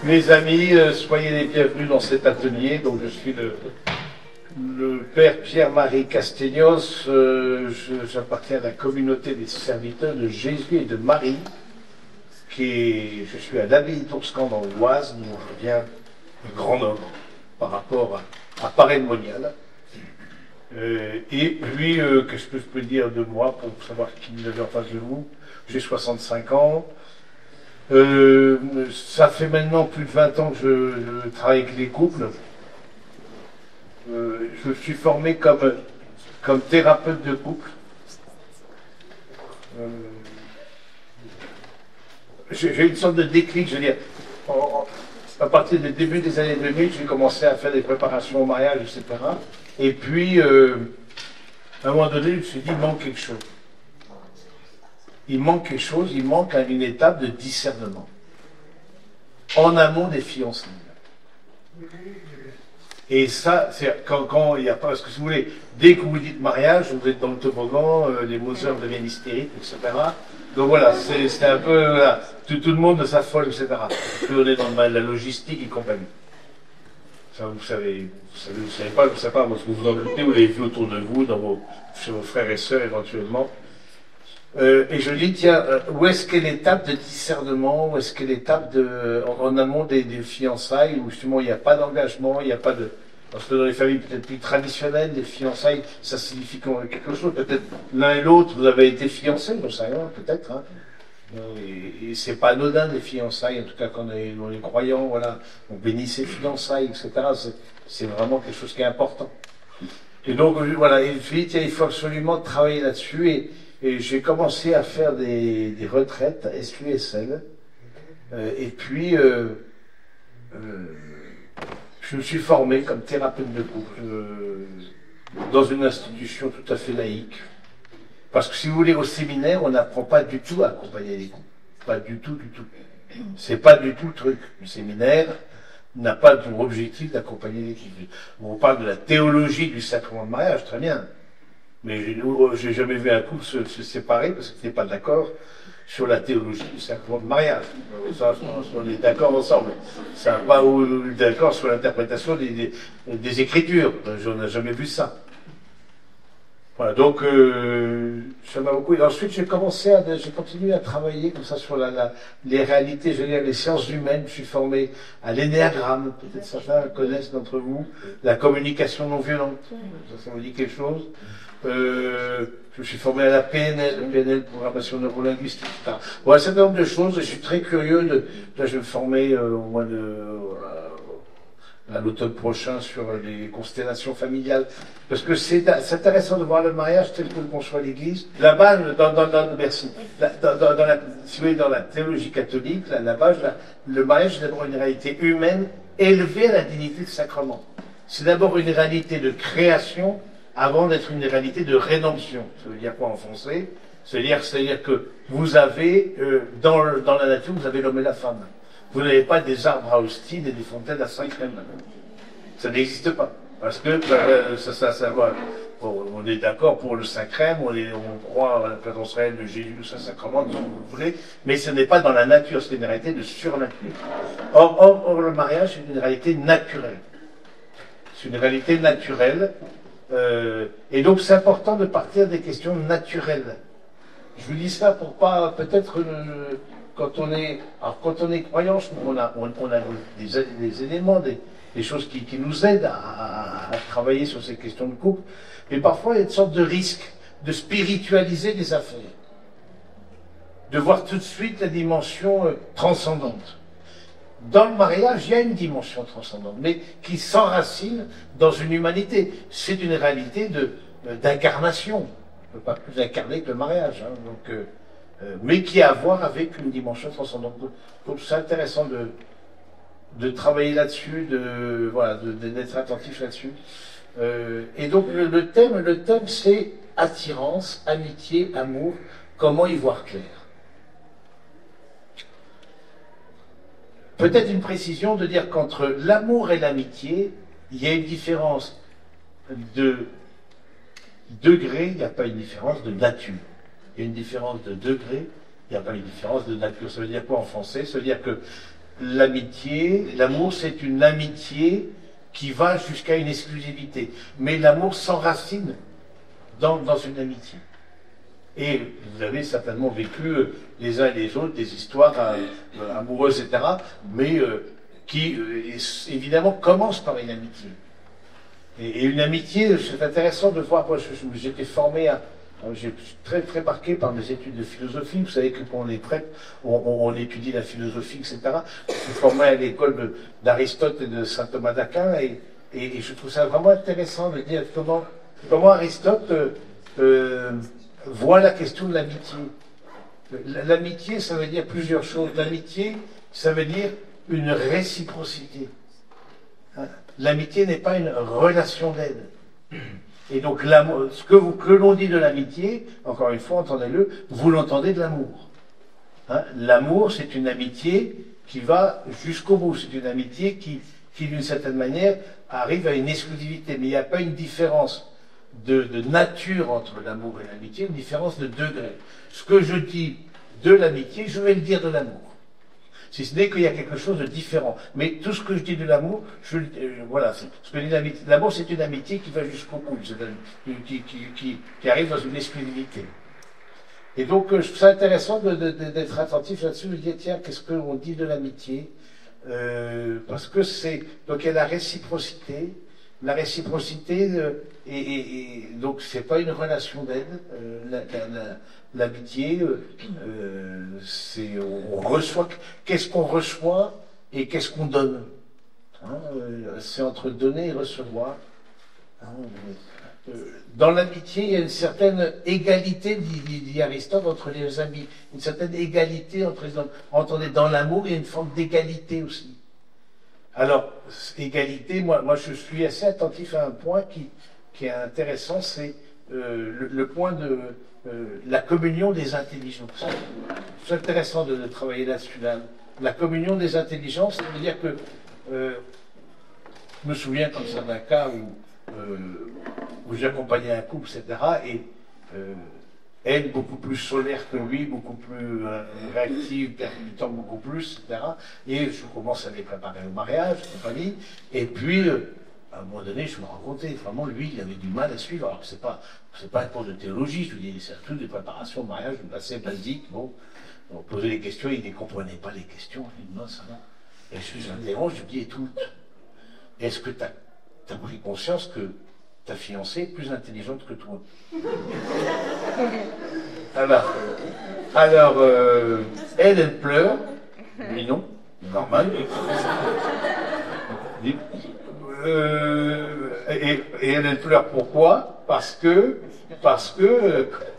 Mes amis, soyez les bienvenus dans cet atelier. Donc, je suis le père Pierre-Marie Castellos. J'appartiens à la communauté des serviteurs de Jésus et de Marie. Je suis à l'Abbaye-Tourscan dans l'Oise, d'où je viens du Grand Nord par rapport à Paray-le-Monial. Et puis, qu'est-ce que je peux dire de moi pour savoir qui vous avez en face de vous? J'ai 65 ans. Ça fait maintenant plus de 20 ans que je travaille avec les couples. Je suis formé comme thérapeute de couple. J'ai une sorte de déclic, je veux dire, à partir du début des années 2000, j'ai commencé à faire des préparations au mariage, etc. Et puis, à un moment donné, je me suis dit, il manque quelque chose. Il manque quelque chose, il manque une étape de discernement. En amont des fiançailles. Et ça, c'est quand il n'y a pas, parce que si vous voulez, dès que vous dites mariage, vous êtes dans le toboggan, les Mosers deviennent hystériques, etc. Donc voilà, c'est un peu, voilà, tout le monde s'affole, etc. Puis on est dans la logistique et compagnie. Ça, vous savez pas, je ne sais pas, parce que vous en doutez, vous l'avez vu autour de vous, chez vos frères et sœurs éventuellement. Et je dis, tiens, où est-ce qu'est l'étape de discernement, où est-ce qu'est l'étape en amont des fiançailles, où justement il n'y a pas d'engagement, il n'y a pas de... Parce que dans les familles peut-être plus traditionnelles, les fiançailles, ça signifie quelque chose. Peut-être l'un et l'autre, vous avez été fiancés, je ne sais rien, peut-être. Hein. Et c'est pas anodin, les fiançailles, en tout cas quand on est croyants, voilà, on bénit ses fiançailles, etc. C'est vraiment quelque chose qui est important. Et donc, voilà, et je dis, tiens, il faut absolument travailler là-dessus. Et j'ai commencé à faire des retraites à SQSL. Et puis, je me suis formé comme thérapeute de couple dans une institution tout à fait laïque. Parce que si vous voulez, au séminaire, on n'apprend pas du tout à accompagner les couples. Pas du tout, du tout. C'est pas du tout le truc. Le séminaire n'a pas pour objectif d'accompagner les couples. On parle de la théologie du sacrement de mariage, très bien. Mais j'ai jamais vu un couple se séparer parce qu'ils n'étaient pas d'accord sur la théologie du sacrement de mariage. Ça, on est d'accord ensemble. Ça n'a pas d'accord sur l'interprétation des Écritures. On n'a jamais vu ça. Voilà, donc ça m'a beaucoup. Et ensuite, j'ai continué à travailler comme ça sur les réalités, je veux dire, les sciences humaines. Je suis formé à l'énéagramme, peut-être certains connaissent d'entre vous, la communication non violente. Ça vous dit quelque chose? Je suis formé à la PNL, programmation neurolinguistique, etc. Bon, un certain nombre de choses, et je suis très curieux là, je vais me former à l'automne prochain sur les constellations familiales, parce que c'est intéressant de voir le mariage tel que le conçoit l'Église. Là-bas, merci. Si vous voulez, dans la théologie catholique, là-bas, le mariage est d'abord une réalité humaine élevée à la dignité de sacrement. C'est d'abord une réalité de création avant d'être une réalité de rédemption. Ça veut dire quoi en français? C'est-à-dire que vous avez, dans la nature, vous avez l'homme et la femme. Vous n'avez pas des arbres à hostile et des fontaines à Saint-Crème. Ça n'existe pas. Parce que on est d'accord pour le Saint-Crème, on croit à la présence réelle de Jésus, du Saint-Sacrement, tout ce que vous voulez, mais ce n'est pas dans la nature, c'est une réalité de surnature. Or, le mariage, c'est une réalité naturelle. C'est une réalité naturelle. Et donc c'est important de partir des questions naturelles. Je vous dis ça pour pas, peut-être, quand on est croyant, on a des éléments, des choses qui nous aident à travailler sur ces questions de couple. Mais parfois il y a une sorte de risque de spiritualiser les affaires, de voir tout de suite la dimension transcendante. Dans le mariage, il y a une dimension transcendante, mais qui s'enracine dans une humanité. C'est une réalité d'incarnation. On ne peut pas plus incarner que le mariage. Hein, mais qui a à voir avec une dimension transcendante. Donc c'est intéressant de travailler là-dessus, d'être attentif là-dessus. Et donc le thème c'est attirance, amitié, amour, comment y voir clair. Peut-être une précision de dire qu'entre l'amour et l'amitié, il y a une différence de degré, il n'y a pas une différence de nature. Il y a une différence de degré, il n'y a pas une différence de nature. Ça veut dire quoi en français? Ça veut dire que l'amitié, l'amour, c'est une amitié qui va jusqu'à une exclusivité. Mais l'amour s'enracine dans une amitié. Et vous avez certainement vécu les uns et les autres des histoires amoureuses, etc., mais qui, évidemment, commencent par une amitié. Et une amitié, c'est intéressant de voir, moi j'étais formé à... J'ai très marqué par mes études de philosophie. Vous savez que quand on est prêtre, on étudie la philosophie, etc. Je suis formé à l'école d'Aristote et de saint Thomas d'Aquin, et je trouve ça vraiment intéressant de dire comment Aristote voit la question de l'amitié. L'amitié, ça veut dire plusieurs choses. L'amitié, ça veut dire une réciprocité. L'amitié n'est pas une relation d'aide. Et donc, ce que l'on dit de l'amitié, encore une fois, entendez-le, vous l'entendez de l'amour. L'amour, c'est une amitié qui va jusqu'au bout. C'est une amitié qui d'une certaine manière, arrive à une exclusivité. Mais il n'y a pas une différence de nature entre l'amour et l'amitié, une différence de degré. Ce que je dis de l'amitié, je vais le dire de l'amour. Si ce n'est qu'il y a quelque chose de différent. Mais tout ce que je dis de l'amour, voilà. L'amour, c'est une amitié qui va jusqu'au bout, qui arrive dans une exclusivité. Et donc, je trouve ça intéressant d'être attentif là-dessus, de dire, tiens, qu'est-ce qu'on dit de l'amitié parce que donc il y a la réciprocité. La réciprocité, et donc c'est pas une relation d'aide. L'amitié, c'est on reçoit. Qu'est-ce qu'on reçoit et qu'est-ce qu'on donne, c'est entre donner et recevoir. Dans l'amitié, il y a une certaine égalité, dit Aristote, entre les amis. Une certaine égalité entre les hommes. Entendez, dans l'amour, il y a une forme d'égalité aussi. Alors, égalité, moi je suis assez attentif à un point qui est intéressant, c'est le point de la communion des intelligences. C'est intéressant de travailler là-dessus. La communion des intelligences, ça veut dire que je me souviens comme ça d'un cas où j'accompagnais un couple, etc. Et elle, beaucoup plus solaire que lui, beaucoup plus réactive, percutant beaucoup plus, etc. Et je commence à les préparer au mariage, compagnie. Et puis, à un moment donné, je me rends compte, vraiment, lui, il avait du mal à suivre. Alors que c'est pas un cours de théologie, je vous dis, c'est un truc de préparation au mariage, assez basique. Bon, on posait des questions, il ne comprenait pas les questions. Je lui dis, non, ça va. Et je l'interroge, je lui dis, écoute, est-ce que tu as pris conscience que ta fiancée est plus intelligente que toi? Alors elle pleure. Mais non, normal. Et elle pleure pourquoi? Parce que,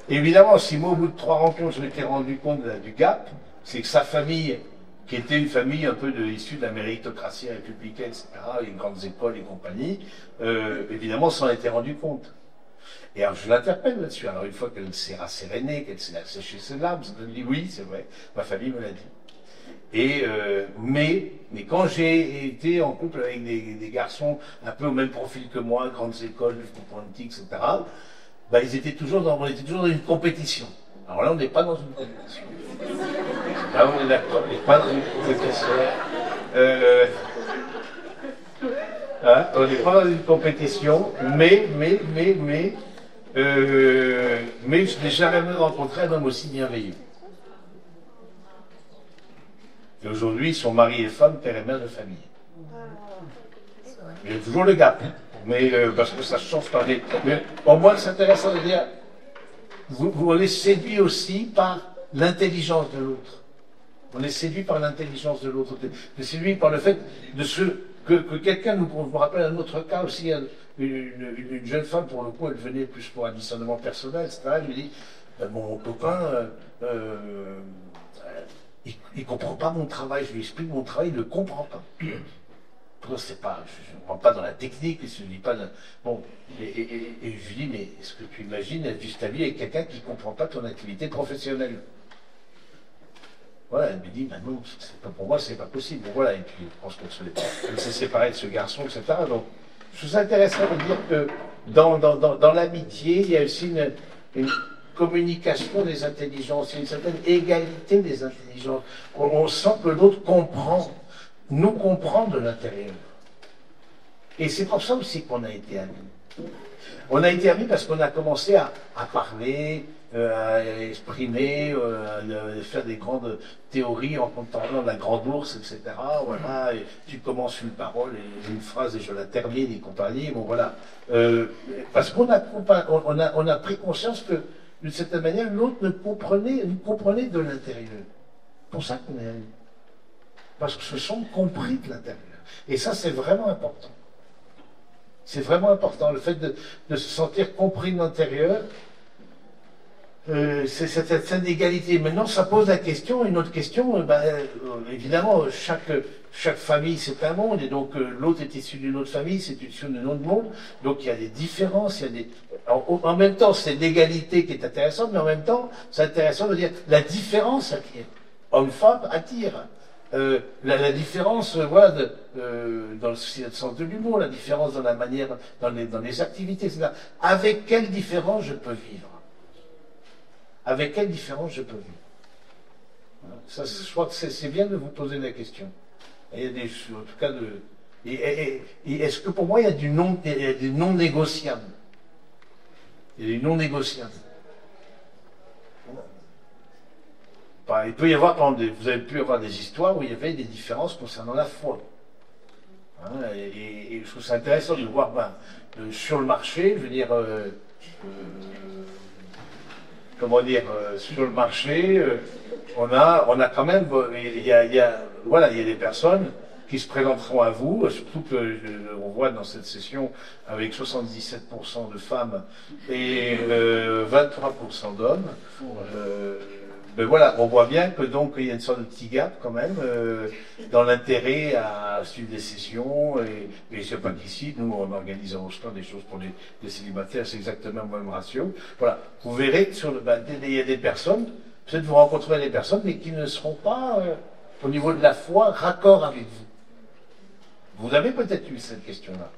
évidemment, si moi, au bout de 3 rencontres, je m'étais rendu compte du gap, c'est que sa famille, qui était une famille un peu issue de la méritocratie républicaine, etc., les grandes écoles et compagnie, évidemment, s'en était rendu compte. Et alors, je l'interpelle là-dessus. Alors, une fois qu'elle s'est rassérénée, qu'elle s'est séché ses larmes, elle me dit, oui, c'est vrai, ma famille me l'a dit. Et, mais quand j'ai été en couple avec des garçons un peu au même profil que moi, grandes écoles, politiques, etc., ben, on était toujours dans une compétition. Alors là, on n'est pas dans une compétition. Là, on est d'accord, on n'est pas dans une compétition. On n'est pas dans une compétition, mais je n'ai jamais rencontré un homme aussi bienveillant. Et aujourd'hui, ils sont mari et femme, père et mère de famille. Il y a toujours le gap, mais parce que ça change par les... Mais pour moi, c'est intéressant de dire, on est séduit aussi par l'intelligence de l'autre. On est séduit par l'intelligence de l'autre. On est séduit par le fait que quelqu'un, nous me rappelle un autre cas aussi, une jeune femme, pour le coup, elle venait plus pour un discernement personnel, etc. Elle lui dit, mon copain, il ne comprend pas mon travail, je lui explique mon travail, il ne le comprend pas. C'est pas, je ne rentre pas dans la technique, je ne dis pas... Bon, et je lui dis, mais est-ce que tu imagines vivre ta vie avec quelqu'un qui ne comprend pas ton activité professionnelle? Voilà, elle me dit, non, pour moi, c'est pas possible. Bon, voilà, et puis je pense qu'elle s'est séparée de ce garçon, etc. Donc, je trouve ça intéressant de dire que dans l'amitié, il y a aussi une communication des intelligences, une certaine égalité des intelligences. On sent que l'autre comprend. nous comprend de l'intérieur. Et c'est pour ça aussi qu'on a été amis. On a été amis parce qu'on a commencé à parler, à exprimer, à faire des grandes théories en parlant de la grande ours, etc. Voilà, et tu commences une parole et une phrase et je la termine et compagnie. Bon voilà, parce qu'on a pris conscience que d'une certaine manière l'autre nous comprenait de l'intérieur. C'est pour ça qu'on est amis, parce que se sont compris de l'intérieur. Et ça c'est vraiment important. C'est vraiment important, le fait de se sentir compris de l'intérieur. C'est cette égalité. Maintenant, ça pose la question, une autre question, évidemment, chaque famille c'est un monde, et donc l'autre est issu d'une autre famille, c'est issu d'un autre monde, donc il y a des différences, il y a des... en même temps, c'est l'égalité qui est intéressante, mais en même temps, c'est intéressant de dire la différence attire. Homme-femme attire. La différence, voilà, dans le sens de l'humour, la différence dans la manière, dans les activités, etc. Avec quelle différence je peux vivre? Avec quelle différence je peux vivre? Ça, je crois que c'est bien de vous poser la question. Et il y a des, en tout cas, et est-ce que pour moi il y a du non négociable? Il y a du non négociable. Il peut y avoir, vous avez pu avoir des histoires où il y avait des différences concernant la foi. Et je trouve ça intéressant de voir sur le marché, je veux dire, comment dire, sur le marché, on a quand même, voilà, il y a des personnes qui se présenteront à vous, surtout que on voit dans cette session avec 77% de femmes et 23% d'hommes. Mais voilà, on voit bien que donc il y a une sorte de petit gap quand même dans l'intérêt à suivre des sessions. Et c'est pas qu'ici, nous on organise en Oscar des choses pour les célibataires, c'est exactement le même ratio. Voilà, vous verrez que il y a des personnes, peut-être vous rencontrerez des personnes, mais qui ne seront pas au niveau de la foi raccord avec vous. Vous avez peut-être eu cette question-là.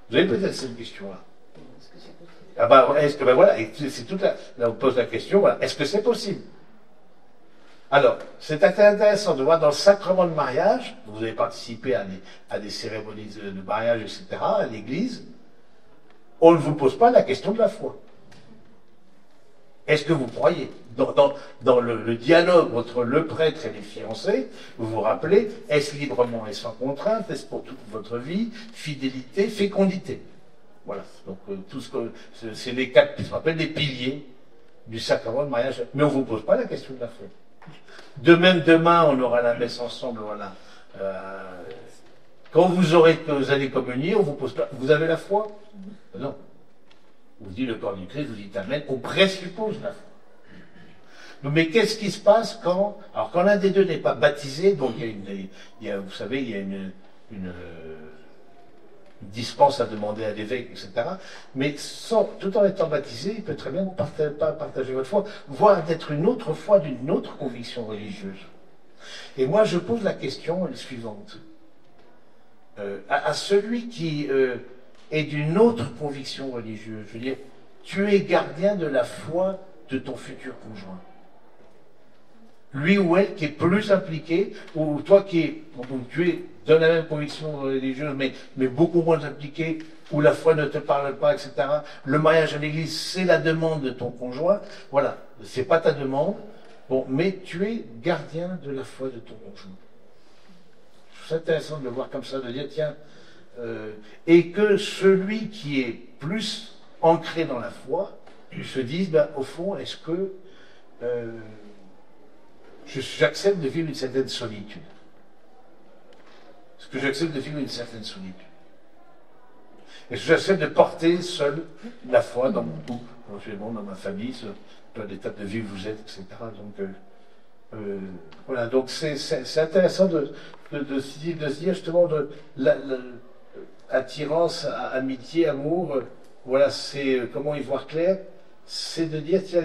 Vous avez peut-être cette question-là. Ah est-ce que voilà, c'est toute là on pose la question, voilà, est-ce que c'est possible? Alors, c'est intéressant de voir dans le sacrement de mariage, vous avez participé à des cérémonies de mariage, etc., à l'église, on ne vous pose pas la question de la foi. Est-ce que vous croyez? Dans le dialogue entre le prêtre et les fiancés, vous vous rappelez, est-ce librement et sans contrainte, est-ce pour toute votre vie, fidélité, fécondité? Voilà, donc tout ce que c'est les quatre qui se rappellent les piliers du sacrement de mariage. Mais on ne vous pose pas la question de la foi. De même, demain, on aura la messe ensemble, voilà. Quand vous allez communier, on vous pose pas. Vous avez la foi? Non. On vous dit le corps du Christ, vous dites Amen, on présuppose la foi. Mais qu'est-ce qui se passe quand l'un des deux n'est pas baptisé, donc vous savez, il y a une dispense à demander à l'évêque, etc. Mais tout en étant baptisé, il peut très bien pas partager votre foi, voire d'être une autre foi d'une autre conviction religieuse. Et moi, je pose la question suivante. À celui qui est d'une autre conviction religieuse, je veux dire, tu es gardien de la foi de ton futur conjoint. Lui ou elle qui est plus impliqué, ou toi tu es de la même conviction religieuse, mais beaucoup moins impliqué, où la foi ne te parle pas, etc. Le mariage à l'église, c'est la demande de ton conjoint. Voilà, c'est pas ta demande, bon, mais tu es gardien de la foi de ton conjoint. C'est intéressant de le voir comme ça, de dire, tiens, et que celui qui est plus ancré dans la foi se dise, au fond, est-ce que j'accepte de vivre une certaine solitude? Est-ce que j'accepte de vivre une certaine solitude? Est-ce que j'accepte de porter seul la foi dans mon couple, éventuellement dans ma famille, dans l'état de vie où vous êtes, etc. Donc, voilà, donc c'est intéressant de se dire justement de attirance, amitié, amour, voilà, c'est comment y voir clair, c'est de dire, tiens,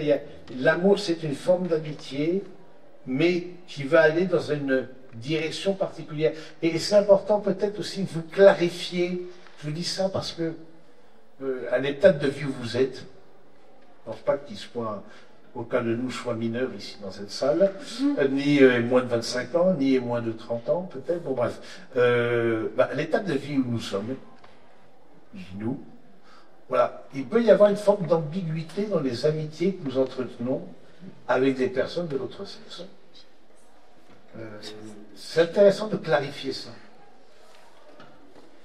l'amour c'est une forme d'amitié, mais qui va aller dans une direction particulière. Et c'est important peut-être aussi de vous clarifier, je vous dis ça parce que à l'état de vie où vous êtes, je ne pense pas qu'il soit aucun de nous soit mineur ici dans cette salle, ni moins de 25 ans, ni moins de 30 ans peut-être, bon bref. L'étape de vie où nous sommes, nous, voilà, il peut y avoir une forme d'ambiguïté dans les amitiés que nous entretenons avec des personnes de l'autre sexe. C'est intéressant de clarifier ça.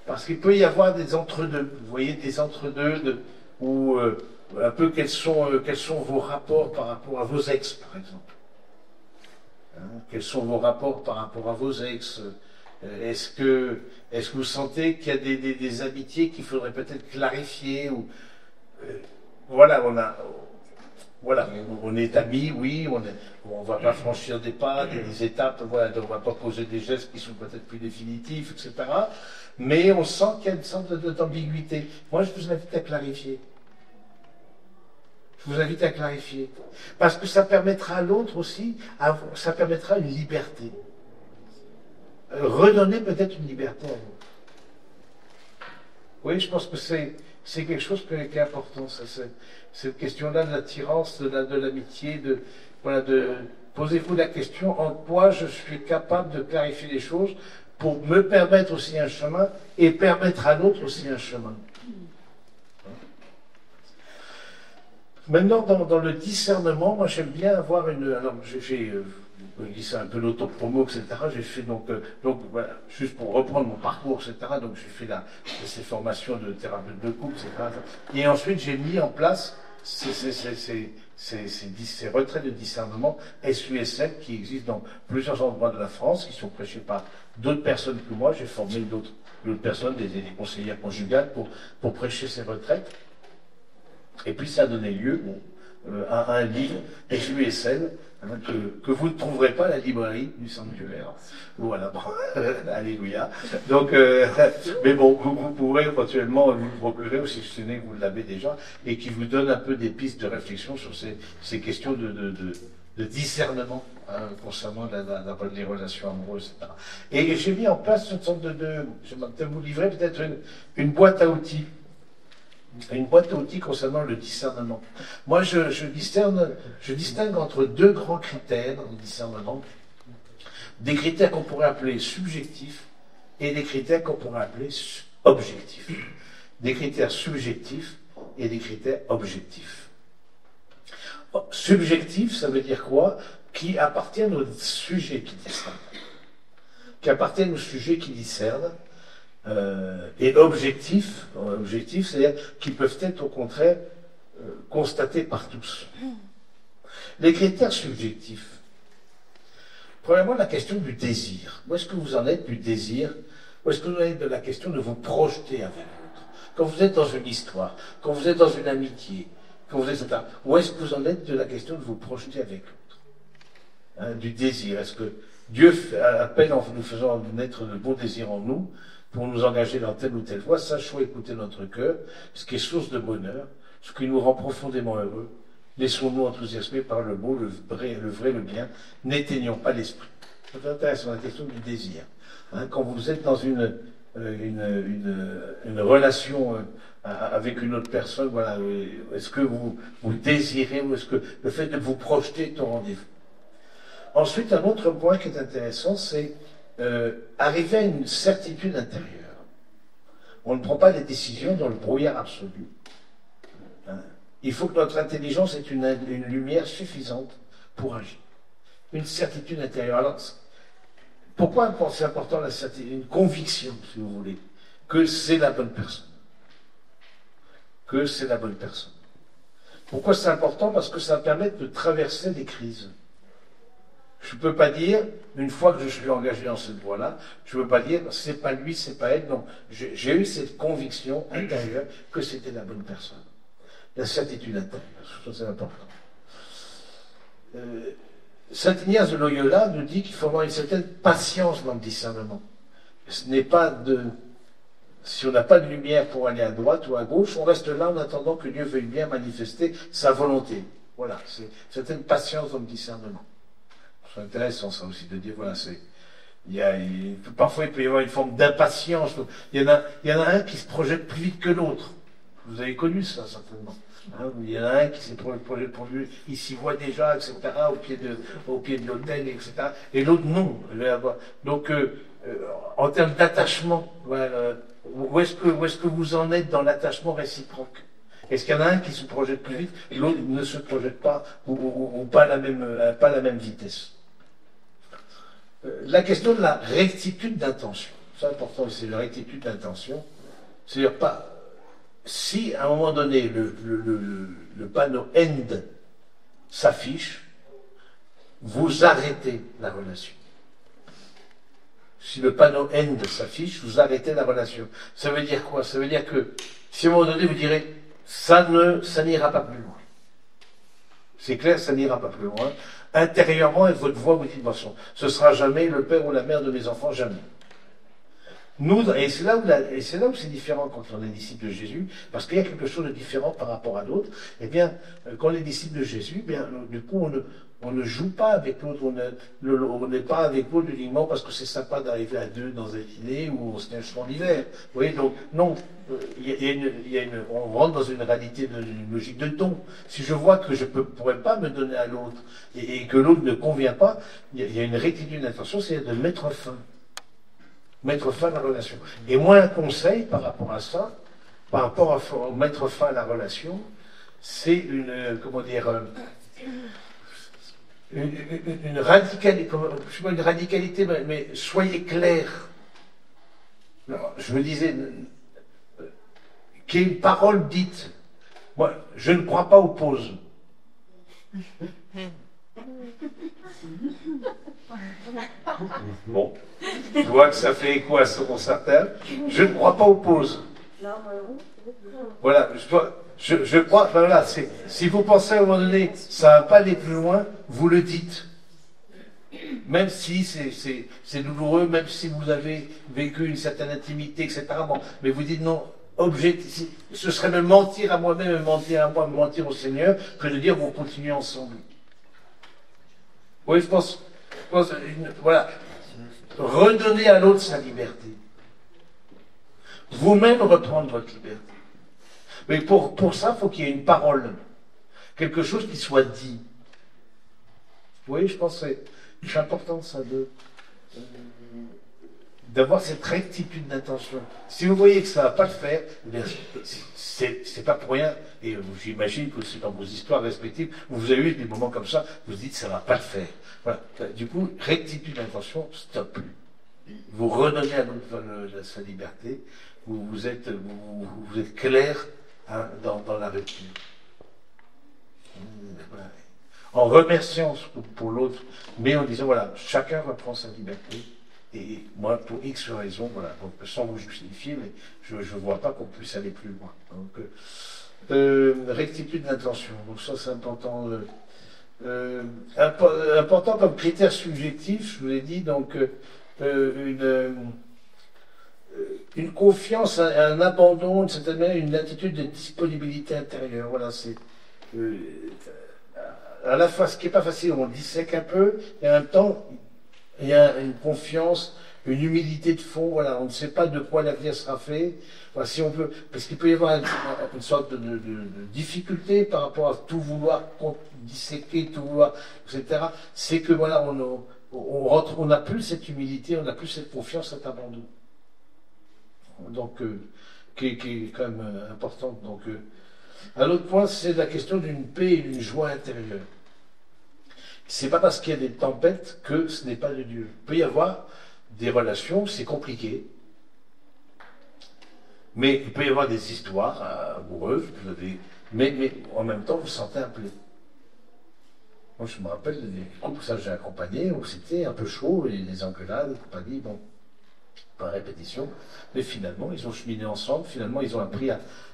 Parce qu'il peut y avoir des entre-deux. Vous voyez, des entre-deux où un peu quels sont vos rapports par rapport à vos ex, par exemple. Hein, quels sont vos rapports par rapport à vos ex? Est-ce que vous sentez qu'il y a des amitiés qu'il faudrait peut-être clarifier ou, voilà, on est amis, oui, on va pas franchir des pas, des étapes, voilà, on va pas poser des gestes qui sont peut-être plus définitifs, etc. Mais on sent qu'il y a une sorte d'ambiguïté. Moi, je vous invite à clarifier. Je vous invite à clarifier. Parce que ça permettra à l'autre aussi, ça permettra une liberté. Redonner peut-être une liberté à l'autre. Oui, je pense que c'est quelque chose qui est important, ça, cette question-là de l'attirance, de l'amitié, posez-vous la question en quoi je suis capable de clarifier les choses pour me permettre aussi un chemin et permettre à l'autre aussi un chemin. Maintenant, dans le discernement, moi j'aime bien avoir alors je dis ça un peu l'autopromo, etc. J'ai fait donc voilà, juste pour reprendre mon parcours, etc. Donc j'ai fait ces formations de thérapeute de couple, etc. Et ensuite j'ai mis en place ces retraites de discernement SUSL qui existent dans plusieurs endroits de la France, qui sont prêchés par d'autres personnes que moi. J'ai formé d'autres personnes, des conseillères conjugales pour prêcher ces retraites. Et puis ça a donné lieu à un livre SUSL que vous ne trouverez pas à la librairie du Sanctuaire. Voilà, alléluia. Donc, mais bon, vous pourrez éventuellement vous procurer, ou si ce n'est que vous l'avez déjà, et qui vous donne un peu des pistes de réflexion sur ces questions de discernement concernant les relations amoureuses, etc. Et j'ai mis en place une sorte je vais vous livrer peut-être une boîte à outils. Une boîte à outils concernant le discernement. Moi, je distingue entre deux grands critères dans le discernement. Des critères qu'on pourrait appeler subjectifs et des critères qu'on pourrait appeler objectifs. Des critères subjectifs et des critères objectifs. Subjectif, ça veut dire quoi? Qui appartiennent au sujet qui discerne. Qui appartiennent au sujet qui discerne. Et objectifs, c'est-à-dire qu'ils peuvent être au contraire constatés par tous. Les critères subjectifs. Premièrement, la question du désir. Où est-ce que vous en êtes du désir? Où est-ce que vous en êtes de la question de vous projeter avec l'autre? Quand vous êtes dans une histoire, quand vous êtes dans une amitié, quand vous êtes où est-ce que vous en êtes de la question de vous projeter avec l'autre? Hein, du désir. Est-ce que Dieu appelle en nous faisant naître de beaux désirs en nous pour nous engager dans telle ou telle voie? Sachons écouter notre cœur, ce qui est source de bonheur, ce qui nous rend profondément heureux. Laissons-nous enthousiasmer par le beau, le vrai, le bien. N'éteignons pas l'esprit. C'est intéressant, la question du désir. Hein, quand vous êtes dans une relation avec une autre personne, voilà, est-ce que vous désirez, ou est-ce que le fait de vous projeter est au rendez-vous? Ensuite, un autre point qui est intéressant, c'est arriver à une certitude intérieure. On ne prend pas des décisions dans le brouillard absolu. Hein. Il faut que notre intelligence ait une lumière suffisante pour agir. Une certitude intérieure. Alors, pourquoi c'est important la certitude? Une conviction, si vous voulez, que c'est la bonne personne. Que c'est la bonne personne. Pourquoi c'est important? Parce que ça permet de traverser des crises. Je ne peux pas dire, une fois que je suis engagé dans cette voie-là, je ne peux pas dire, c'est pas lui, c'est pas elle. Non, j'ai eu cette conviction intérieure que c'était la bonne personne. La certitude intérieure, je trouve que c'est important. Saint Ignace de Loyola nous dit qu'il faut avoir une certaine patience dans le discernement. Ce n'est pas si on n'a pas de lumière pour aller à droite ou à gauche, on reste là en attendant que Dieu veuille bien manifester sa volonté. Voilà, c'est une certaine patience dans le discernement. C'est intéressant ça aussi de dire, voilà, parfois il peut y avoir une forme d'impatience. Il y en a un qui se projette plus vite que l'autre. Vous avez connu ça certainement. Hein, il y en a un qui s'est pour lui, il s'y voit déjà, etc., au pied de l'autel, etc. Et l'autre, non. Donc, en termes d'attachement, voilà, où est-ce que vous en êtes dans l'attachement réciproque? Est-ce qu'il y en a un qui se projette plus vite, l'autre ne se projette pas, ou pas pas la même vitesse? La question de la rectitude d'intention, c'est important, c'est la rectitude d'intention. C'est-à-dire pas, si à un moment donné le panneau end s'affiche, vous arrêtez la relation. Si le panneau end s'affiche, vous arrêtez la relation. Ça veut dire quoi? Ça veut dire que si à un moment donné vous direz ça n'ira pas plus loin. C'est clair, ça n'ira pas plus loin. Intérieurement, et votre voix vous dit, bon, ce sera jamais le père ou la mère de mes enfants, jamais. Nous, et c'est là où c'est différent quand on est disciple de Jésus, parce qu'il y a quelque chose de différent par rapport à d'autres. Eh bien, quand on est disciple de Jésus, eh bien, du coup, on ne joue pas avec l'autre, on n'est pas avec l'autre uniquement parce que c'est sympa d'arriver à deux dans un dîner ou on se tient en l'hiver. Vous voyez, donc, non, on rentre dans une réalité, une logique de don. Si je vois que je ne pourrais pas me donner à l'autre et que l'autre ne convient pas, il y a une rectitude d'intention, c'est de mettre fin. Mettre fin à la relation. Et moi, un conseil par rapport à ça, par rapport à mettre fin à la relation, c'est une radicalité, je sais pas une radicalité, mais soyez clair. Alors, je me disais, qu'il y ait une parole dite. Moi, je ne crois pas aux pauses. Bon, je vois que ça fait écho à ce qu'on certains. Je ne crois pas aux pauses. Voilà, je crois, voilà, si vous pensez à un moment donné, ça ne va pas aller plus loin, vous le dites. Même si c'est douloureux, même si vous avez vécu une certaine intimité, etc. Bon, mais vous dites non, ce serait me mentir à moi-même, me mentir à moi, me mentir au Seigneur, que de dire vous continuez ensemble. Oui, je pense voilà, redonner à l'autre sa liberté. Vous-même reprendre votre liberté. Mais pour ça, il faut qu'il y ait une parole, quelque chose qui soit dit. Oui, je pense que c'est important ça d'avoir cette rectitude d'intention. Si vous voyez que ça ne va pas le faire, c'est pas pour rien. Et j'imagine que c'est dans vos histoires respectives, vous avez eu des moments comme ça, vous dites ça ne va pas le faire. Voilà. Du coup, rectitude d'intention, stop. Vous redonnez à l'autre sa liberté, vous êtes clair hein, dans la rupture. Voilà. En remerciant pour l'autre, mais en disant voilà, chacun reprend sa liberté. Et moi, pour X raisons, voilà, donc, sans vous justifier, mais je ne vois pas qu'on puisse aller plus loin. Donc, rectitude d'intention, donc ça c'est important. Important comme critère subjectif, je vous l'ai dit, donc une confiance, un abandon, d'une certaine manière, une attitude de disponibilité intérieure. Voilà, c'est à la fois ce qui n'est pas facile, on dissèque un peu, et en même temps, il y a une confiance, une humilité de fond, voilà, on ne sait pas de quoi l'avenir sera fait. Voilà, si on peut, parce qu'il peut y avoir une sorte de difficulté par rapport à tout vouloir disséquer, tout vouloir, etc. C'est que voilà, on n'a plus cette humilité, on n'a plus cette confiance, cet abandon. Donc, qui est quand même important. Donc, un autre point, c'est la question d'une paix et d'une joie intérieure. C'est pas parce qu'il y a des tempêtes que ce n'est pas de Dieu. Il peut y avoir des relations, c'est compliqué. Mais il peut y avoir des histoires amoureuses, mais en même temps, vous sentez appelé. Moi, je me rappelle des couples, ça j'ai accompagné, où c'était un peu chaud, et les engueulades, et compagnie, bon, par répétition. Mais finalement, ils ont cheminé ensemble, finalement, ils ont appris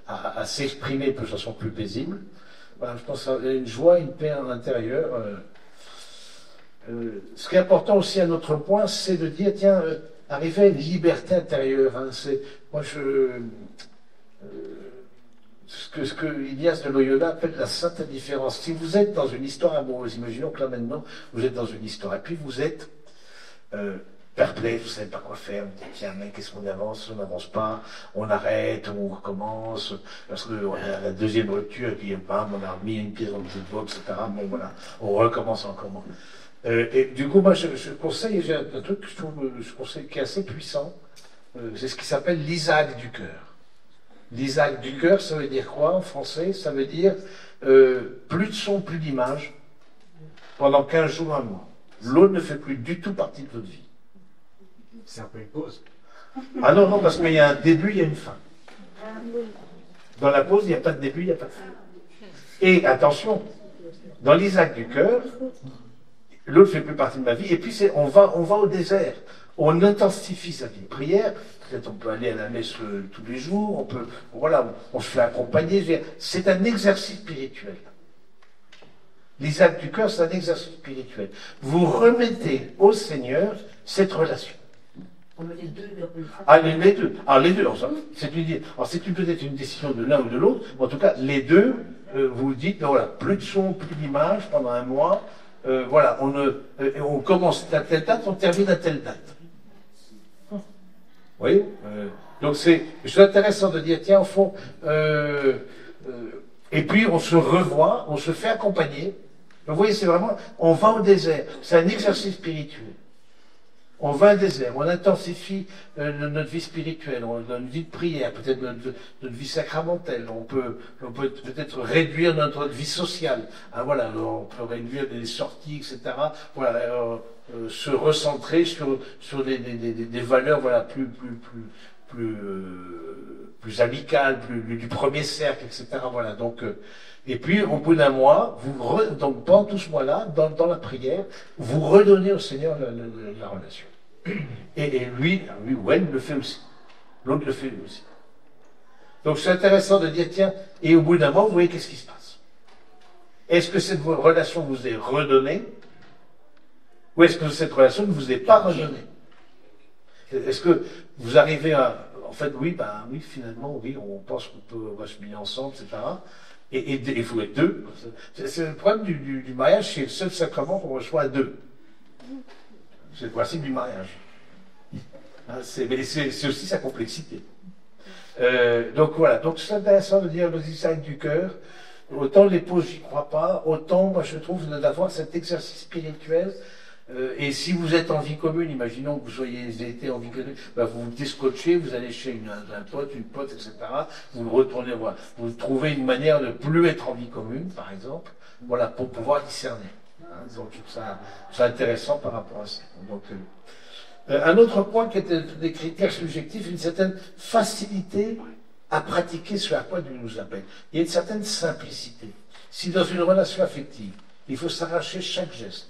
à s'exprimer de façon plus paisible. Voilà, je pense qu'il y a une joie, une paix à l'intérieur. Ce qui est important aussi à notre point, c'est de dire, tiens, arriver à une liberté intérieure. Hein, moi, ce que Ignace de Loyola appelle la sainte indifférence. Si vous êtes dans une histoire amoureuse, imaginons que là maintenant, vous êtes dans une histoire, et puis vous êtes perplexe, vous savez pas quoi faire, vous dites, tiens, mais qu'est-ce qu'on avance, on n'avance pas, on arrête, on recommence, parce que on a la deuxième rupture, et puis bam, on a remis une pièce dans le jeu de boxe, etc. Bon, voilà, on recommence encore. Et du coup, moi, je conseille, j'ai un truc que je conseille qui est assez puissant, c'est ce qui s'appelle l'Isaac du cœur. L'Isaac du cœur, ça veut dire quoi en français? Ça veut dire plus de son, plus d'image, pendant 15 jours, un mois. L'autre ne fait plus du tout partie de votre vie. C'est un peu une pause. Ah non, non, parce qu'il y a un début, il y a une fin. Dans la pause, il n'y a pas de début, il n'y a pas de fin. Et attention, dans l'Isaac du cœur, l'autre ne fait plus partie de ma vie, et puis on va au désert. On intensifie sa vie de prière. Peut-être on peut aller à la messe tous les jours, on se fait accompagner. C'est un exercice spirituel. L'Isaac du cœur, c'est un exercice spirituel. Vous remettez au Seigneur cette relation. On met les deux dans une phrase. Ah, les deux. Alors, les deux, c'est peut-être une décision de l'un ou de l'autre, mais en tout cas, les deux, vous dites, ben voilà, plus de son, plus d'image pendant un mois, voilà, on commence à telle date, on termine à telle date. Vous voyez donc c'est intéressant de dire, tiens, au fond, et puis on se revoit, on se fait accompagner. Vous voyez, c'est vraiment, on va au désert, c'est un exercice spirituel. On va au désert, on intensifie notre vie spirituelle, notre vie de prière, peut-être notre vie sacramentelle, on peut peut-être réduire notre vie sociale, hein, voilà, on peut réduire des sorties, etc. Voilà, se recentrer sur des valeurs, voilà, plus amicales, du premier cercle, etc. Voilà, donc, et puis au bout d'un mois, donc pendant tout ce mois-là, dans la prière, vous redonnez au Seigneur la relation. Et lui ou elle le fait aussi. L'autre le fait lui aussi. Donc c'est intéressant de dire, tiens, et au bout d'un mois, vous voyez qu'est-ce qui se passe. Est-ce que cette relation vous est redonnée, ou est-ce que cette relation ne vous est pas redonnée? Est-ce que vous arrivez à... En fait, oui, finalement, oui, on pense qu'on va se mettre ensemble, etc. Et il faut être deux. C'est le problème du mariage, c'est le seul sacrement qu'on reçoit à deux. C'est le principe du mariage. Mais c'est aussi sa complexité. Donc voilà, donc c'est intéressant de dire le Isaac du cœur. Autant l'épouse, j'y crois pas, autant moi je trouve d'avoir cet exercice spirituel. Et si vous êtes en vie commune, imaginons que vous ayez été en vie commune, vous vous déscotchez, vous allez chez un pote, une pote, etc. Vous retournez voir. Vous trouvez une manière de plus être en vie commune, par exemple, voilà, pour pouvoir discerner. Hein, donc c'est intéressant par rapport à ça. Donc, un autre point qui était des critères subjectifs, une certaine facilité à pratiquer ce à quoi Dieu nous appelle. Il y a une certaine simplicité. Si dans une relation affective, il faut s'arracher chaque geste,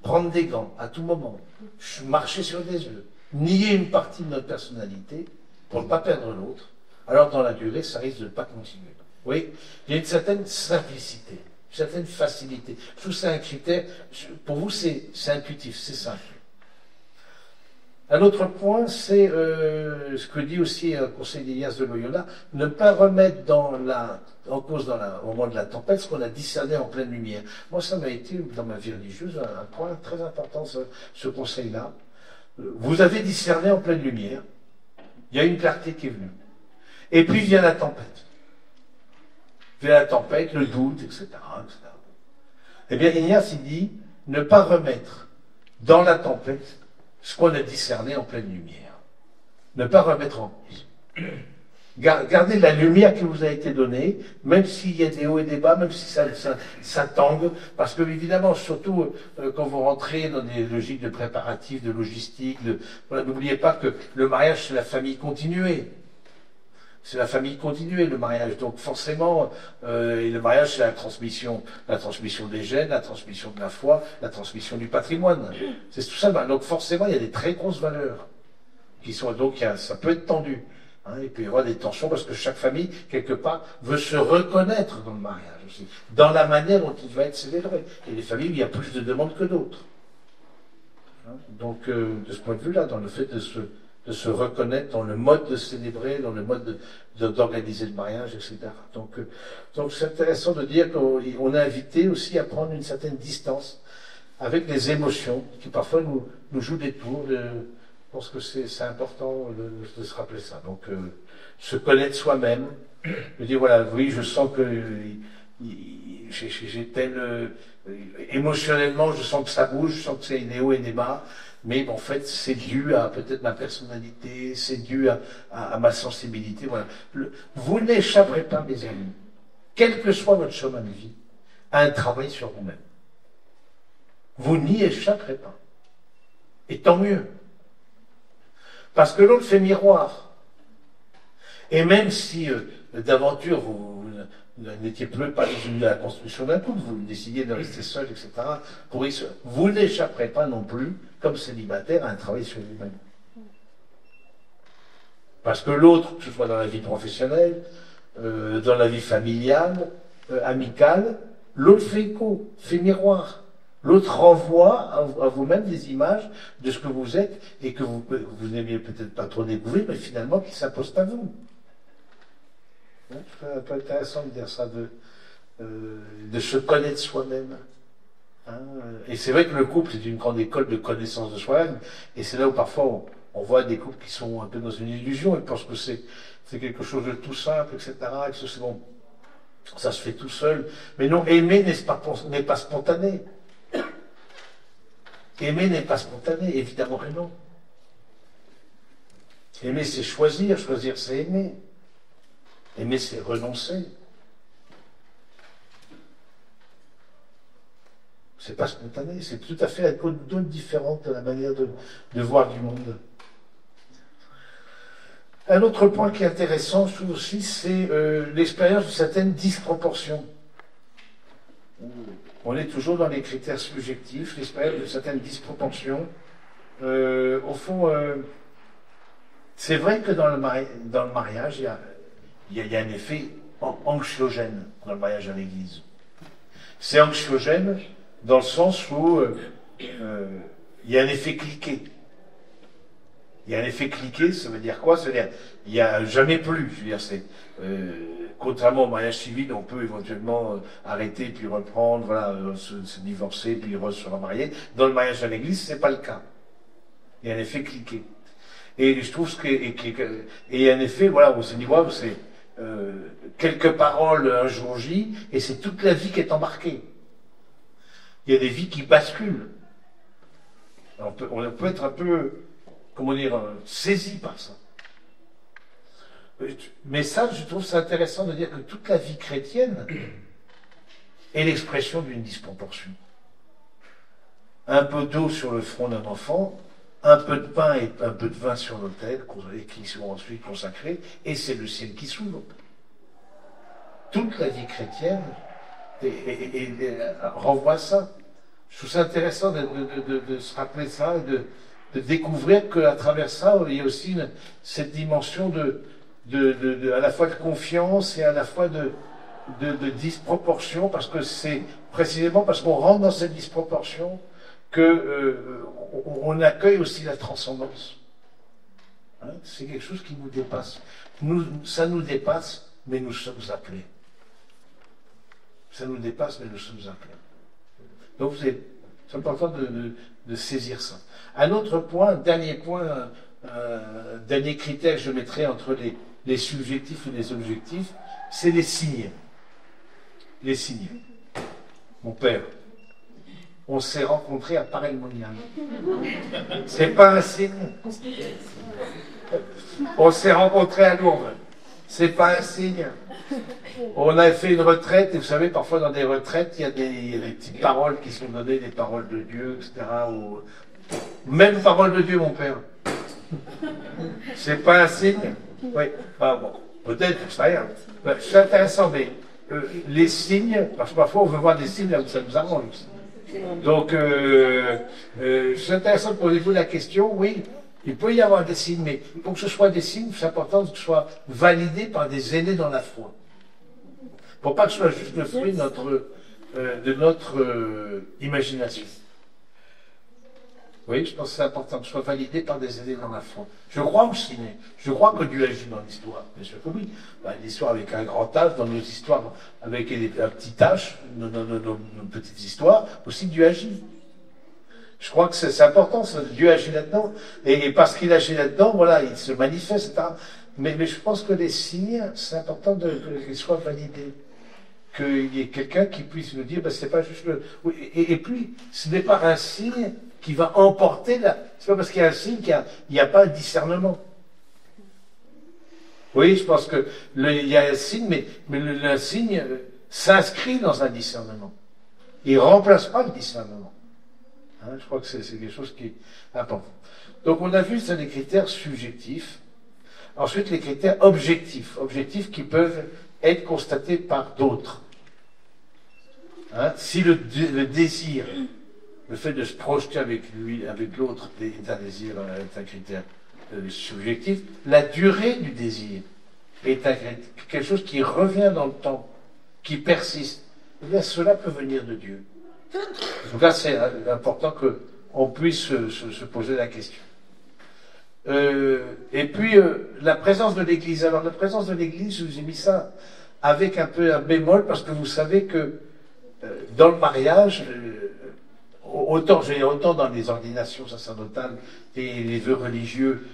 prendre des gants à tout moment, marcher sur des œufs, nier une partie de notre personnalité pour ne pas perdre l'autre, alors dans la durée, ça risque de ne pas continuer. Oui, il y a une certaine simplicité, une certaine facilité. Je trouve que c'est un critère, pour vous c'est intuitif, c'est simple. Un autre point, c'est ce que dit aussi Conseil d'Ignace de Loyola, ne pas remettre en cause au moment de la tempête ce qu'on a discerné en pleine lumière. Moi, ça m'a été, dans ma vie religieuse, un point très important, ce conseil-là. Vous avez discerné en pleine lumière, il y a une clarté qui est venue. Et puis vient la tempête. Vient la tempête, le doute, etc. etc. Eh bien, Ignace, il dit, ne pas remettre dans la tempête ce qu'on a discerné en pleine lumière. Ne pas remettre en cause. Gardez la lumière qui vous a été donnée, même s'il y a des hauts et des bas, même si ça tangue, parce que évidemment, surtout quand vous rentrez dans des logiques de préparatifs, de logistique, n'oubliez pas que le mariage, c'est la famille continuée. C'est la famille continuée, le mariage. Donc forcément, et le mariage, c'est la transmission des gènes, la transmission de la foi, la transmission du patrimoine. C'est tout ça. Donc forcément, il y a des très grosses valeurs qui sont. Donc ça peut être tendu. Hein, il peut y avoir des tensions parce que chaque famille, quelque part, veut se reconnaître dans le mariage aussi, dans la manière dont il va être célébré. Il y a des familles où il y a plus de demandes que d'autres. Hein, donc, de ce point de vue-là, dans le fait de se reconnaître dans le mode de célébrer, dans le mode d'organiser le mariage, etc. Donc c'est intéressant de dire qu'on est invité aussi à prendre une certaine distance avec les émotions qui parfois nous jouent des tours. pense que c'est important de se rappeler ça. Donc, se connaître soi-même, me dire, voilà, oui, je sens que j'ai émotionnellement, je sens que ça bouge, je sens que c'est des hauts et des bas, mais bon, en fait, c'est dû à peut-être ma personnalité, c'est dû à ma sensibilité. Voilà. Vous n'échapperez pas, mes amis, quel que soit votre chemin de vie, à un travail sur vous-même. Vous n'y échapperez pas. Et tant mieux. Parce que l'autre fait miroir. Et même si d'aventure vous n'étiez plus pas dans la construction d'un couple, vous décidiez de rester seul, etc., vous n'échapperez pas non plus, comme célibataire, à un travail sur vous-même. Parce que l'autre, que ce soit dans la vie professionnelle, dans la vie familiale, amicale, l'autre fait écho, fait miroir. L'autre renvoie à vous-même des images de ce que vous êtes et que vous n'aimiez peut-être pas trop découvrir, mais finalement qui s'imposent à vous. C'est un peu intéressant de dire ça, de se connaître soi-même. Hein. Et c'est vrai que le couple est une grande école de connaissance de soi-même, et c'est là où parfois on voit des couples qui sont un peu dans une illusion et pensent que c'est quelque chose de tout simple, etc., et que c'est bon, ça se fait tout seul. Mais non, aimer n'est pas spontané. Aimer n'est pas spontané, évidemment que non. Aimer, c'est choisir, choisir, c'est aimer. Aimer, c'est renoncer. C'est pas spontané, c'est tout à fait à deux différentes de la manière de voir du monde. Un autre point qui est intéressant, je trouve aussi, c'est l'expérience de certaines disproportions. On est toujours dans les critères subjectifs, l'expérience de certaines disproportions. Au fond, c'est vrai que dans le mariage, il y a un effet anxiogène dans le mariage à l'Église. C'est anxiogène dans le sens où il y a un effet cliqué. Il y a un effet cliqué, ça veut dire quoi? Ça veut dire il n'y a jamais plus. Je veux dire, contrairement au mariage civil, on peut éventuellement arrêter puis reprendre, voilà, se divorcer puis se remarier. Dans le mariage à l'église, c'est pas le cas. Il y a un effet cliqué. Et je trouve et il y a un effet, voilà, on se dit, wow, c'est quelques paroles un jour J, et c'est toute la vie qui est embarquée. Il y a des vies qui basculent. On peut être un peu, comment dire, saisi par ça. Mais ça, je trouve ça intéressant de dire que toute la vie chrétienne est l'expression d'une disproportion. Un peu d'eau sur le front d'un enfant, un peu de pain et un peu de vin sur l'autel, qui sont ensuite consacrés, et c'est le ciel qui s'ouvre. Toute la vie chrétienne renvoie à ça. Je trouve ça intéressant de se rappeler ça, et de découvrir qu'à travers ça, il y a aussi cette dimension à la fois de confiance et à la fois de disproportion, parce que c'est précisément parce qu'on rentre dans cette disproportion on accueille aussi la transcendance. Hein, c'est quelque chose qui nous dépasse. Ça nous dépasse, mais nous sommes appelés. Ça nous dépasse, mais nous sommes appelés. Donc c'est important de saisir ça. Un autre point, dernier critère que je mettrai entre les subjectifs et les objectifs, c'est les signes. Les signes. Mon père, on s'est rencontrés à Paray-le-Monial. C'est pas un signe. On s'est rencontrés à Lourdes. C'est pas un signe. On a fait une retraite, et vous savez, parfois dans des retraites, il y a des petites paroles qui sont données, des paroles de Dieu, etc. Même paroles de Dieu, mon père. C'est pas un signe. Oui, ah, bon, peut-être, ça rien. C'est intéressant, mais les signes, parce que parfois on veut voir des signes là où ça nous arrange. Donc, c'est intéressant de poser-vous la question, oui, il peut y avoir des signes, mais pour que ce soit des signes, c'est important que ce soit validé par des aînés dans la foi. Pour pas que ce soit juste le fruit de notre imagination. Oui, je pense que c'est important que ce soit validé par des aînés dans la foi. Je crois aussi, mais je crois que Dieu agit dans l'histoire. Bien sûr que oui. L'histoire avec un grand H, dans nos histoires avec un petit H, nos petites histoires, aussi Dieu agit. Je crois que c'est important, Dieu agit là-dedans, et parce qu'il agit là-dedans, voilà, il se manifeste, etc. Mais je pense que les signes, c'est important qu'ils soient validés. Qu'il y ait quelqu'un qui puisse nous dire, ben, c'est pas juste le... Oui, et puis, ce n'est pas un signe qui va emporter la... C'est pas parce qu'il y a un signe qu'il n'y a pas de discernement. Oui, je pense que il y a un signe, mais le signe s'inscrit dans un discernement. Il ne remplace pas le discernement. Hein, je crois que c'est quelque chose qui est important. Donc on a vu, c'est des critères subjectifs. Ensuite, les critères objectifs. Objectifs qui peuvent être constatés par d'autres. Hein, si le désir, le fait de se projeter avec lui, avec l'autre, est un désir, est un critère subjectif, la durée du désir est quelque chose qui revient dans le temps, qui persiste. Eh bien, cela peut venir de Dieu. En tout cas, c'est important qu'on puisse se poser la question. Et puis, la présence de l'Église. Alors, la présence de l'Église, je vous ai mis ça avec un peu un bémol, parce que vous savez que dans le mariage, autant dans les ordinations sacerdotales et les vœux religieux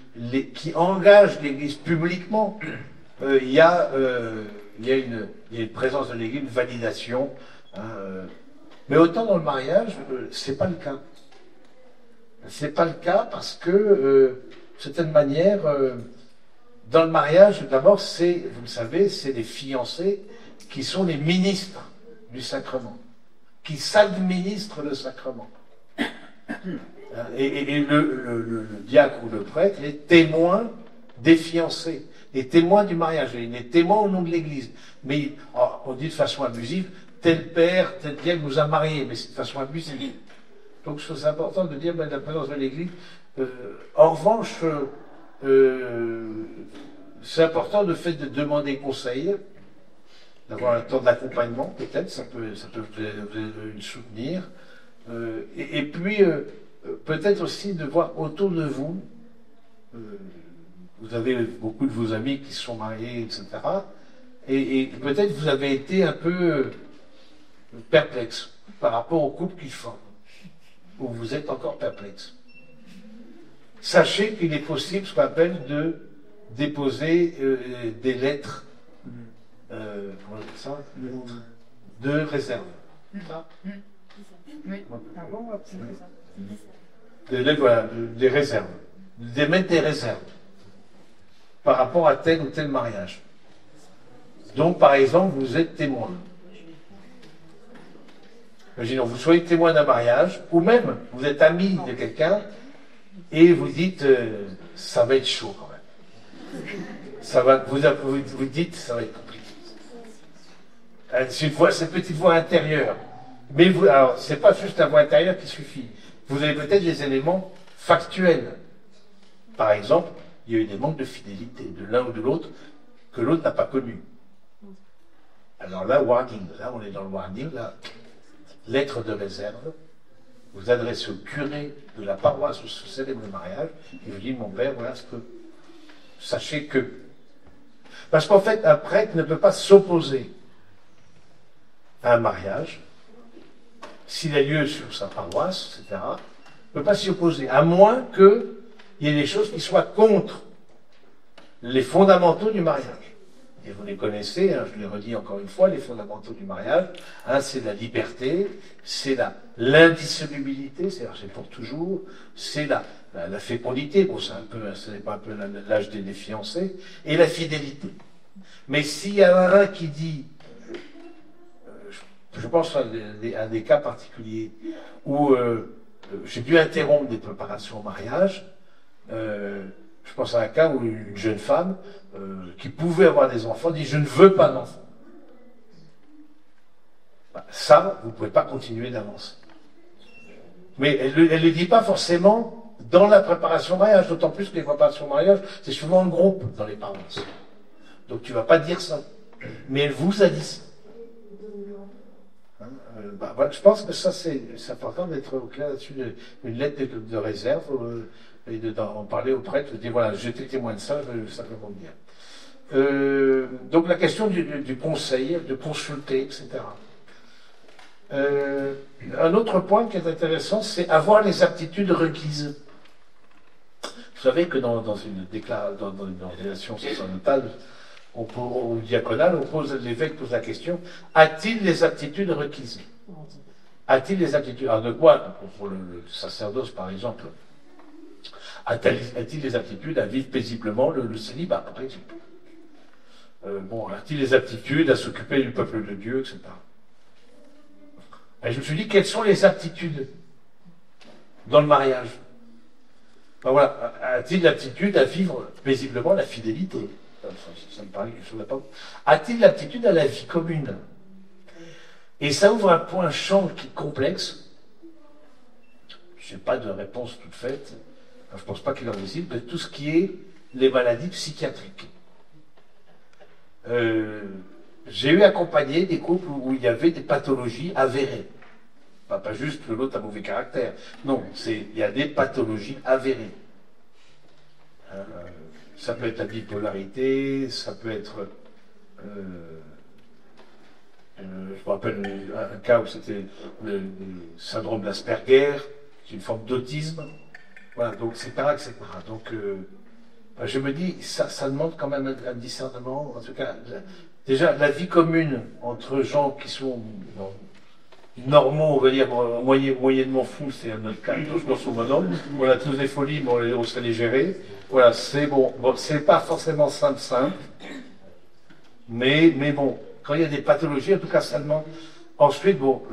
qui engagent l'Église publiquement, il y a une présence de l'Église, une validation. Hein, mais autant dans le mariage, c'est pas le cas. C'est pas le cas parce que, de certaine manière, dans le mariage, d'abord, vous le savez, c'est les fiancés qui sont les ministres du sacrement, qui s'administrent le sacrement. Et le diacre ou le prêtre est témoin des fiancés, est témoin du mariage, il est témoin au nom de l'Église. Mais on dit de façon abusive, tel père, tel diacre nous a mariés, mais c'est de façon abusive. Donc c'est important de dire la présence de l'Église. En revanche, c'est important le fait de demander conseil, d'avoir un temps d'accompagnement, peut-être, ça peut vous soutenir. Et puis, peut-être aussi de voir autour de vous, vous avez beaucoup de vos amis qui se sont mariés, etc. Et peut-être vous avez été un peu perplexe par rapport au couple qu'ils forment, ou vous êtes encore perplexe. Sachez qu'il est possible, ce qu'on appelle, de déposer des lettres de réserve. Oui. Des réserves. D'émettre des réserves par rapport à tel ou tel mariage. Donc, par exemple, vous êtes témoin. Imaginons, vous soyez témoin d'un mariage, ou même vous êtes ami de quelqu'un, et vous dites, ça va être chaud quand même. Vous dites, ça va être compliqué. C'est cette petite voix intérieure. Mais alors, c'est pas juste la voix intérieure qui suffit. Vous avez peut-être des éléments factuels. Par exemple, il y a eu des manques de fidélité de l'un ou de l'autre que l'autre n'a pas connu. Alors là, warning. Là, on est dans le warning. Là, lettre de réserve. Vous adressez au curé de la paroisse où se célèbre le mariage. Et vous dites, mon père, voilà ce que... Sachez que... Parce qu'en fait, un prêtre ne peut pas s'opposer à un mariage, s'il a lieu sur sa paroisse, etc., ne peut pas s'y opposer, à moins qu'il y ait des choses qui soient contre les fondamentaux du mariage. Et vous les connaissez, hein, je les redis encore une fois, les fondamentaux du mariage, hein, c'est la liberté, c'est l'indissolubilité, c'est-à-dire c'est pour toujours, c'est la fécondité, bon, ce n'est pas un peu l'âge des fiancés, et la fidélité. Mais s'il y a un qui dit, je pense à des cas particuliers où j'ai dû interrompre des préparations au mariage. Je pense à un cas où une jeune femme qui pouvait avoir des enfants dit « je ne veux pas d'enfants ». Ça, vous ne pouvez pas continuer d'avancer. Mais elle ne le dit pas forcément dans la préparation au mariage, d'autant plus que les préparations au mariage, c'est souvent en groupe dans les paroisses. Donc tu ne vas pas dire ça. Mais elle vous a dit ça. Voilà, je pense que ça, c'est important d'être au clair là-dessus, une lettre de réserve, et d'en parler au prêtre, de dire voilà, j'étais témoin de ça, je veux simplement dire. Donc la question du conseil, de consulter, etc. Un autre point qui est intéressant, c'est avoir les aptitudes requises. Vous savez que dans une organisation sacerdotale ou diaconale, l'évêque pose la question, a-t-il les aptitudes requises? A-t-il les aptitudes? Alors de quoi, pour le sacerdoce par exemple, a-t-il les aptitudes à vivre paisiblement le célibat, par exemple? A-t-il les aptitudes à s'occuper du peuple de Dieu, etc. Et je me suis dit, quelles sont les aptitudes dans le mariage? Voilà, a-t-il l'aptitude à vivre paisiblement la fidélité? Ça me paraît quelque chose d'important. A-t-il l'aptitude à la vie commune? Et ça ouvre un champ qui est complexe. Je n'ai pas de réponse toute faite. Enfin, je ne pense pas qu'il en existe, mais tout ce qui est les maladies psychiatriques. J'ai eu accompagné des couples où il y avait des pathologies avérées. Pas juste que l'autre a mauvais caractère. Non, il y a des pathologies avérées. Ça peut être la bipolarité, ça peut être... je me rappelle un cas où c'était le syndrome d'Asperger, qui est une forme d'autisme. Voilà, donc etc. etc. Donc je me dis, ça demande quand même un discernement. En tout cas, déjà, la vie commune entre gens qui sont... normaux, on va dire, moyennement fous, c'est notre cas, tous dans son bonhomme. On a tous des folies, mais on sait les gérer. Voilà, c'est bon. Bon, c'est pas forcément simple. Mais bon, quand il y a des pathologies, en tout cas, ça demande. Ensuite, bon,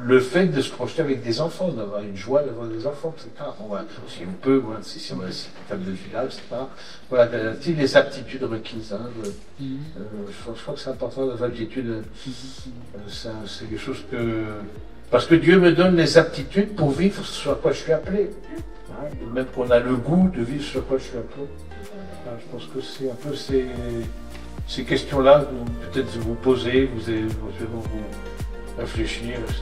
le fait de se projeter avec des enfants, d'avoir une joie d'avoir des enfants, etc. Bon, voilà, si on peut, voilà, si on a une table de village, etc. Voilà, les aptitudes requises. Hein, je crois que c'est important d'avoir l'aptitude. C'est quelque chose que. Parce que Dieu me donne les aptitudes pour vivre ce à quoi je suis appelé. Hein, même qu'on a le goût de vivre ce à quoi je suis appelé. Hein, je pense que c'est un peu ces questions-là que peut-être vous posez, vous réfléchir, etc.